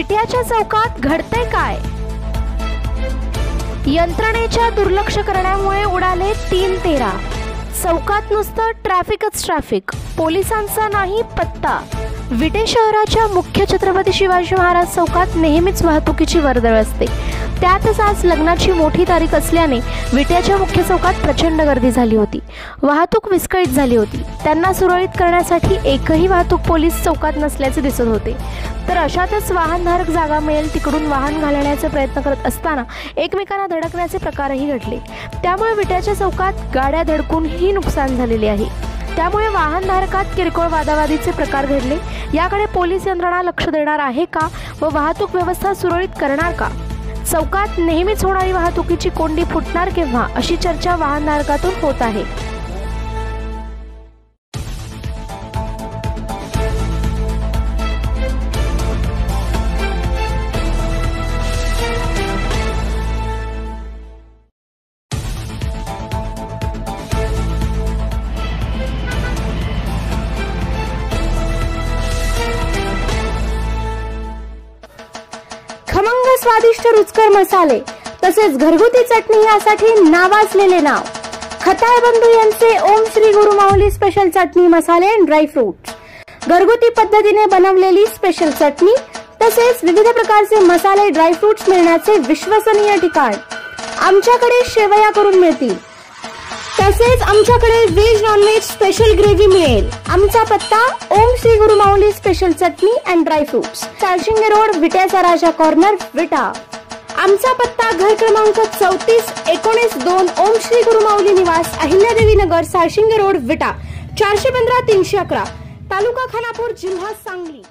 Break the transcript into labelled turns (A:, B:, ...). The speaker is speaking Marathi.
A: विट्याच्या चौकात घडतंय काय? यंत्रणेच्या दुर्लक्ष करण्यामुळे उडाले 3-13। चौकात नुसतं ट्रॅफिकच ट्रॅफिक, पोलिसांचा नाही पत्ता। विटे शहराच्या मुख्य छत्रपती शिवाजी महाराज चौकात नेहमीच वाहतुकीची वर्दळ असते। त्यातच आज लग्नाची मोठी तारीख असल्याने विट्याच्या मुख्य चौकात प्रचंड गर्दी झाली होती। वाहतूक विस्कळीत झाली होती। त्यांना सुरळीत करण्यासाठी एकही वाहतूक पोलीस चौकात नसल्याचे दिसत होते। तर अशातच वाहनधारक जागा मिळेल तिकडून वाहन घालण्याचे प्रयत्न करत असताना एकमेकांना धडकण्याचे प्रकारही घडले। त्यामुळे विट्याच्या चौकात गाड्या धडकूनही नुकसान झालेले आहे। त्यामुळे वाहनधारकात किरकोळ वादावादीचे प्रकार घडले। याकडे पोलीस यंत्रणा लक्ष देणार आहे का व वाहतूक व्यवस्था सुरळीत करणार का? चौकात नेहमीच होणारी वाहतुकीची कोंडी फुटणार केव्हा, अशी चर्चा वाहनधारकातून होत आहे।
B: खमंग स्वादिष्ट रुचकर मसाले तसेच घरगुती चटणी यासाठी नावाजलेले नाव खताळ बंधू यांचे ओम श्री गुरु माऊली स्पेशल चटणी मसाले अँड ड्राय फ्रूट्स। घरगुती पद्धतीने बनवलेली स्पेशल चटणी तसेच विविध प्रकारचे मसाले ड्राय फ्रूट्स मिळण्याचे विश्वसनीय ठिकाण। आमच्याकडे शेवया करून मिळतील तसेच आमच्याकडे veg non veg special gravy मिळेल। आमचा पत्ता Om Shri Guru Mauli special chutney and dry fruits, Sarshinge road, विट्याचा राजा कॉर्नर, विटा। आमचा पत्ता घर क्रमांक 34-19-2 ओम श्री गुरु माऊली निवास, अहिल्यादेवी नगर, सारशिंगे रोड, विटा, 415-311, तालुका खानापूर, जिल्हा सांगली।